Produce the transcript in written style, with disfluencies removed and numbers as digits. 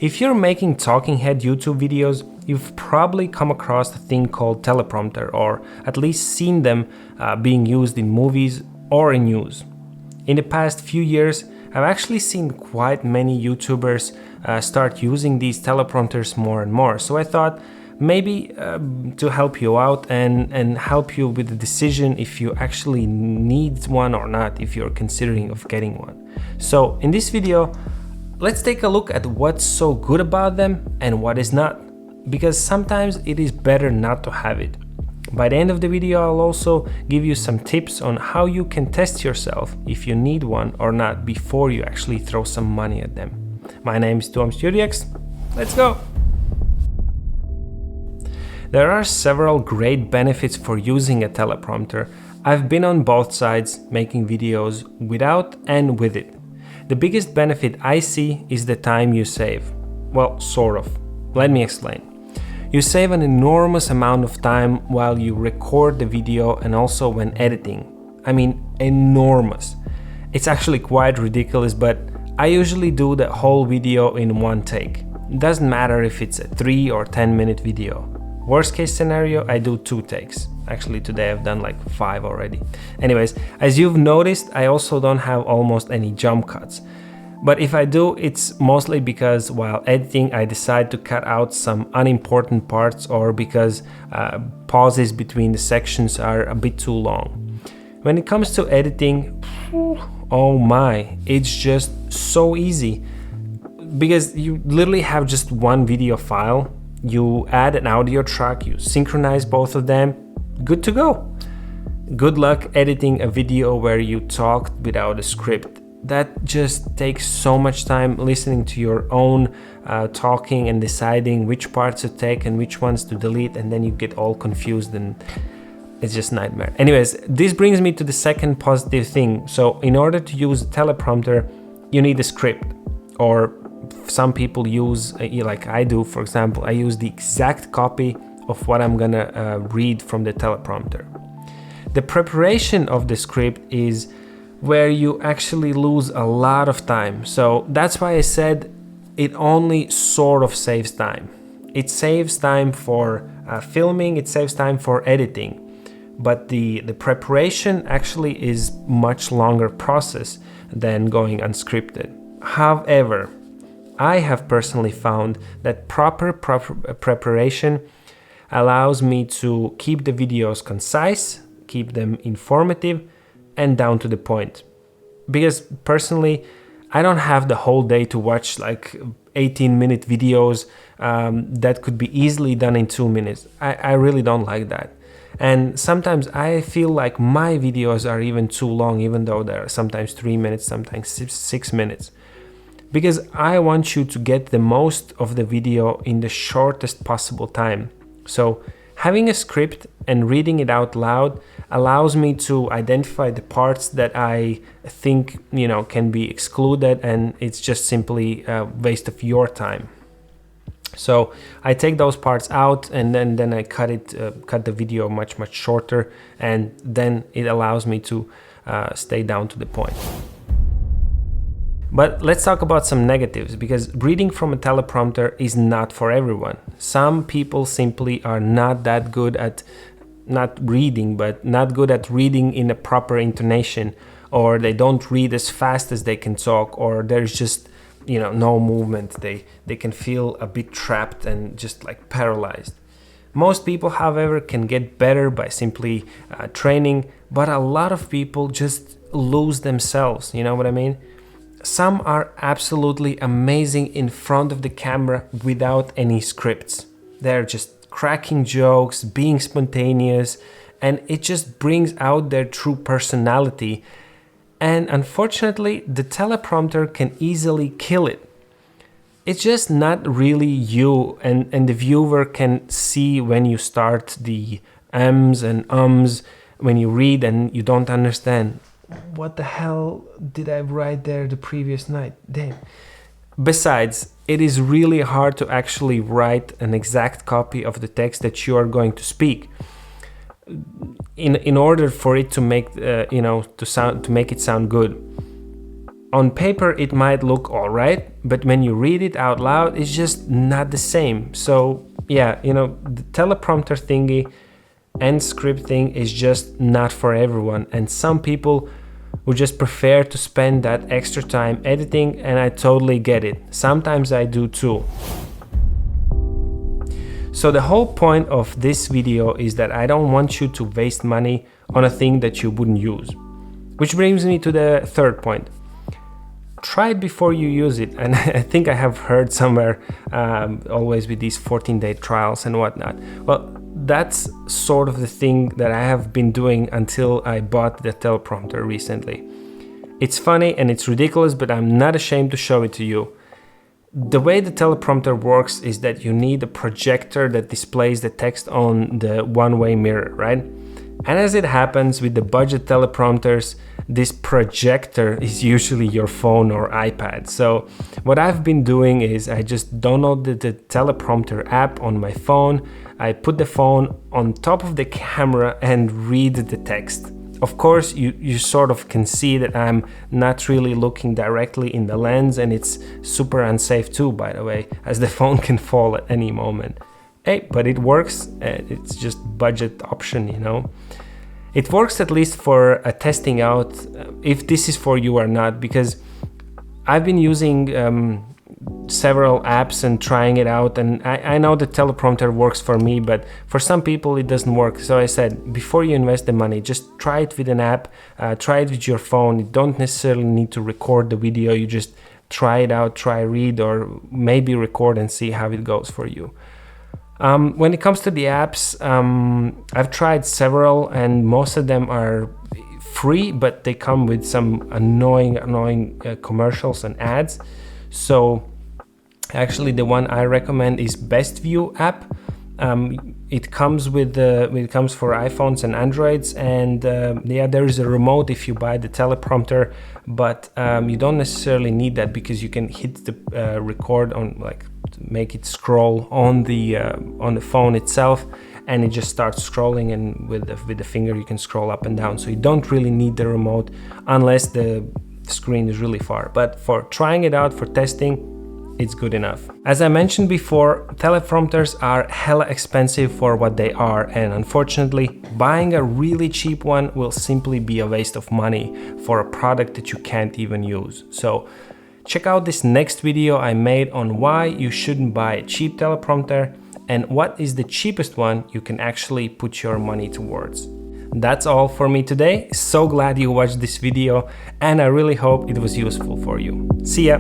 If you're making talking head YouTube videos, you've probably come across a thing called teleprompter, or at least seen them being used in movies or in news. In the past few years, I've actually seen quite many YouTubers start using these teleprompters more and more. So I thought maybe to help you out and help you with the decision if you actually need one or not, if you're considering of getting one. So in this video, let's take a look at what's so good about them and what is not, because sometimes it is better not to have it. By the end of the video, I'll also give you some tips on how you can test yourself if you need one or not before you actually throw some money at them. My name is Toms Jurjeks. Let's go! There are several great benefits for using a teleprompter. I've been on both sides, making videos without and with it. The biggest benefit I see is the time you save. Well, sort of. Let me explain. You save an enormous amount of time while you record the video and also when editing. I mean, enormous. It's actually quite ridiculous, but I usually do the whole video in one take. It doesn't matter if it's a 3 or 10-minute video. Worst case scenario, I do 2 takes. Actually, today I've done like 5 already. Anyways, as you've noticed, I also don't have almost any jump cuts. But if I do, it's mostly because while editing, I decide to cut out some unimportant parts or because pauses between the sections are a bit too long. When it comes to editing, oh my, it's just so easy. Because you literally have just one video file. You add an audio track, you synchronize both of them, good to go. Good luck editing a video where you talk without a script. That just takes so much time listening to your own talking and deciding which parts to take and which ones to delete, and then you get all confused and it's just nightmare. Anyways, this brings me to the second positive thing. So in order to use a teleprompter, you need a script, or some people use, like I do, for example, I use the exact copy of what I'm gonna read from the teleprompter. The preparation of the script is where you actually lose a lot of time. So that's why I said it only sort of saves time. It saves time for filming, it saves time for editing. But the preparation actually is much longer process than going unscripted. However, I have personally found that proper preparation allows me to keep the videos concise, keep them informative, and down to the point. Because personally, I don't have the whole day to watch like 18-minute videos that could be easily done in 2 minutes. I really don't like that. And sometimes I feel like my videos are even too long, even though they're sometimes 3 minutes, sometimes 6 minutes. Because I want you to get the most of the video in the shortest possible time. So having a script and reading it out loud allows me to identify the parts that I think, can be excluded, and it's just simply a waste of your time. So I take those parts out and then I cut the video much shorter, and then it allows me to stay down to the point. But let's talk about some negatives, because reading from a teleprompter is not for everyone. Some people simply are not that good at not reading in a proper intonation, or they don't read as fast as they can talk, or there's just no movement. They can feel a bit trapped and just like paralyzed. Most people, however, can get better by simply training, but a lot of people just lose themselves, you know what I mean? Some are absolutely amazing in front of the camera without any scripts. They're just cracking jokes, being spontaneous, and it just brings out their true personality. And unfortunately, the teleprompter can easily kill it. It's just not really you, and the viewer can see when you start the ums and ums, when you read and you don't understand. What the hell did I write there the previous night? Damn. Besides, it is really hard to actually write an exact copy of the text that you are going to speak. In order for it to make to make it sound good. On paper it might look alright, but when you read it out loud, it's just not the same. So yeah, you know, the teleprompter thingy and script thing is just not for everyone, and some people would just prefer to spend that extra time editing, and I totally get it. Sometimes I do too. So the whole point of this video is that I don't want you to waste money on a thing that you wouldn't use. Which brings me to the third point. Try it before you use it. And I think I have heard somewhere, always with these 14-day trials and whatnot. Well, that's sort of the thing that I have been doing until I bought the teleprompter recently. It's funny and it's ridiculous, but I'm not ashamed to show it to you. The way the teleprompter works is that you need a projector that displays the text on the one-way mirror, right? And as it happens with the budget teleprompters, this projector is usually your phone or iPad. So what I've been doing is I just downloaded the teleprompter app on my phone. I put the phone on top of the camera and read the text. Of course, you sort of can see that I'm not really looking directly in the lens, and it's super unsafe too, by the way, as the phone can fall at any moment. Hey, but it works. It's just budget option, you know. It works at least for testing out if this is for you or not, because I've been using several apps and trying it out, and I know the teleprompter works for me, but for some people it doesn't work. So I said, before you invest the money, just try it with an app, try it with your phone. You don't necessarily need to record the video, you just try it out, try read, or maybe record and see how it goes for you. When it comes to the apps, I've tried several, and most of them are free, but they come with some annoying commercials and ads. So actually the one I recommend is Best View app. It comes with it comes for iPhones and Androids, and yeah, there is a remote if you buy the teleprompter, but you don't necessarily need that, because you can hit the record on, like, make it scroll on the phone itself, and it just starts scrolling, and with the finger you can scroll up and down. So you don't really need the remote unless the screen is really far. But for trying it out, for testing, it's good enough. As I mentioned before, teleprompters are hella expensive for what they are, and unfortunately, buying a really cheap one will simply be a waste of money for a product that you can't even use. So check out this next video I made on why you shouldn't buy a cheap teleprompter and what is the cheapest one you can actually put your money towards. That's all for me today. So glad you watched this video, and I really hope it was useful for you. See ya!